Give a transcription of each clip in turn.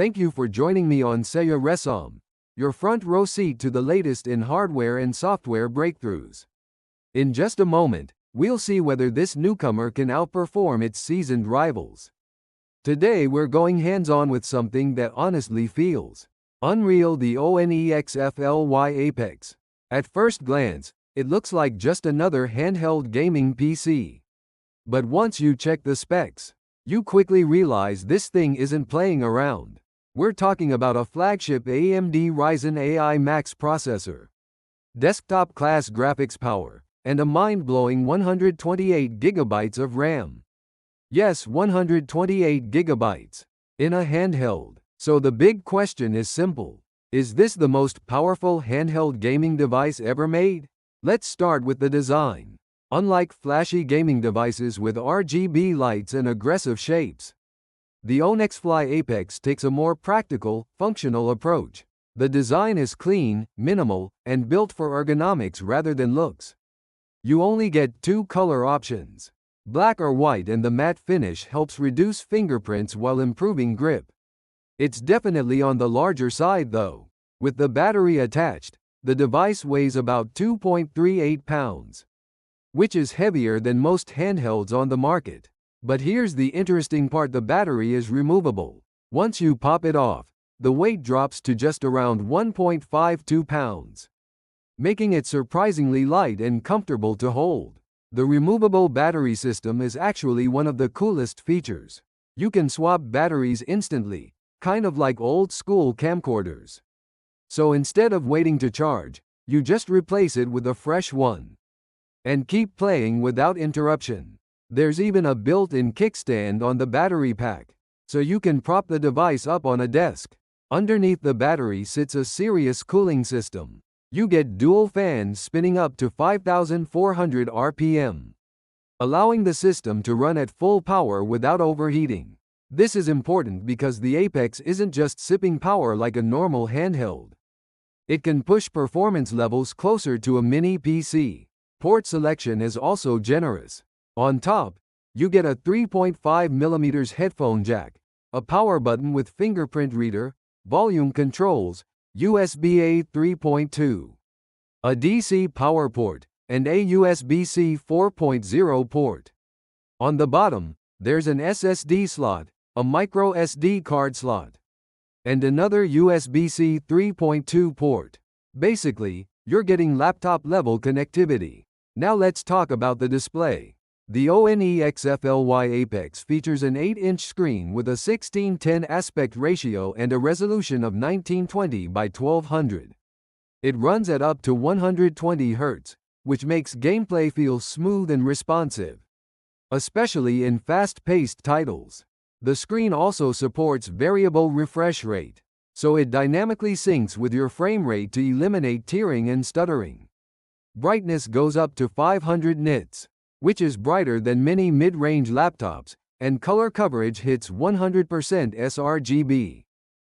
Thank you for joining me on Seya Resum, your front row seat to the latest in hardware and software breakthroughs. In just a moment, we'll see whether this newcomer can outperform its seasoned rivals. Today we're going hands-on with something that honestly feels unreal: the ONEXFLY Apex. At first glance, it looks like just another handheld gaming PC. But once you check the specs, you quickly realize this thing isn't playing around. We're talking about a flagship AMD Ryzen AI Max processor, desktop-class graphics power, and a mind-blowing 128GB of RAM. Yes, 128GB in a handheld. So the big question is simple. Is this the most powerful handheld gaming device ever made? Let's start with the design. Unlike flashy gaming devices with RGB lights and aggressive shapes, the ONEXFLY Apex takes a more practical, functional approach. The design is clean, minimal, and built for ergonomics rather than looks. You only get two color options, black or white, and the matte finish helps reduce fingerprints while improving grip. It's definitely on the larger side though. With the battery attached, the device weighs about 2.38 pounds, which is heavier than most handhelds on the market. But here's the interesting part: the battery is removable. Once you pop it off, the weight drops to just around 1.52 pounds, making it surprisingly light and comfortable to hold. The removable battery system is actually one of the coolest features. You can swap batteries instantly, kind of like old-school camcorders. So instead of waiting to charge, you just replace it with a fresh one and keep playing without interruption. There's even a built-in kickstand on the battery pack, so you can prop the device up on a desk. Underneath the battery sits a serious cooling system. You get dual fans spinning up to 5,400 RPM, allowing the system to run at full power without overheating. This is important because the Apex isn't just sipping power like a normal handheld. It can push performance levels closer to a mini PC. Port selection is also generous. On top, you get a 3.5mm headphone jack, a power button with fingerprint reader, volume controls, USB-A 3.2, a DC power port, and a USB-C 4.0 port. On the bottom, there's an SSD slot, a micro SD card slot, and another USB-C 3.2 port. Basically, you're getting laptop-level connectivity. Now let's talk about the display. The ONEXFLY Apex features an 8-inch screen with a 16:10 aspect ratio and a resolution of 1920 by 1200. It runs at up to 120 Hz, which makes gameplay feel smooth and responsive, especially in fast-paced titles. The screen also supports variable refresh rate, so it dynamically syncs with your frame rate to eliminate tearing and stuttering. Brightness goes up to 500 nits, which is brighter than many mid-range laptops, and color coverage hits 100% sRGB.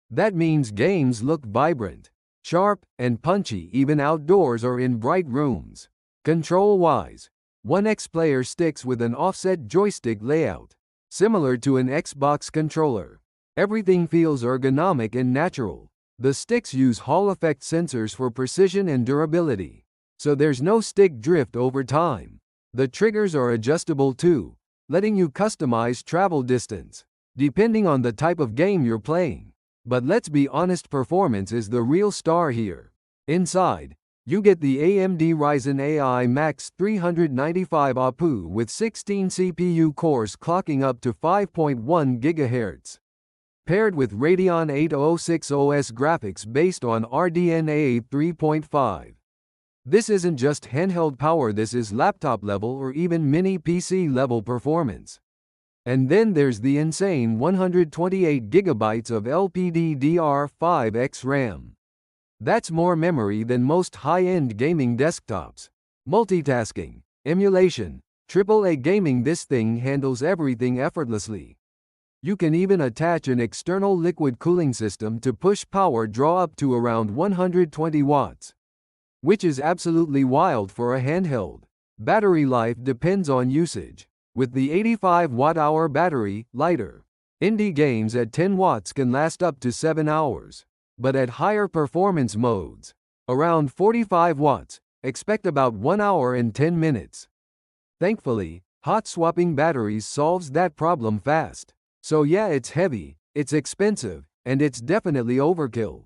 That means games look vibrant, sharp, and punchy even outdoors or in bright rooms. Control-wise, one X-Player sticks with an offset joystick layout, similar to an Xbox controller. Everything feels ergonomic and natural. The sticks use Hall effect sensors for precision and durability, so there's no stick drift over time. The triggers are adjustable too, letting you customize travel distance, depending on the type of game you're playing. But let's be honest, performance is the real star here. Inside, you get the AMD Ryzen AI Max 395 APU with 16 CPU cores clocking up to 5.1 GHz, paired with Radeon 8006 OS graphics based on RDNA 3.5. This isn't just handheld power, this is laptop level or even mini PC level performance. And then there's the insane 128GB of LPDDR5X RAM. That's more memory than most high-end gaming desktops. Multitasking, emulation, AAA gaming, this thing handles everything effortlessly. You can even attach an external liquid cooling system to push power draw up to around 120 watts, which is absolutely wild for a handheld. Battery life depends on usage, with the 85 watt-hour battery, lighter, Indie games at 10 watts can last up to 7 hours. But at higher performance modes, around 45 watts, expect about 1 hour and 10 minutes. Thankfully, hot swapping batteries solves that problem fast. So yeah, it's heavy, it's expensive, and it's definitely overkill.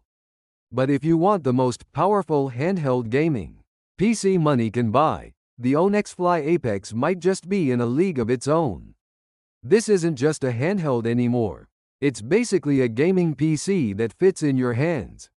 But if you want the most powerful handheld gaming PC money can buy, the Onexfly Apex might just be in a league of its own. This isn't just a handheld anymore. It's basically a gaming PC that fits in your hands.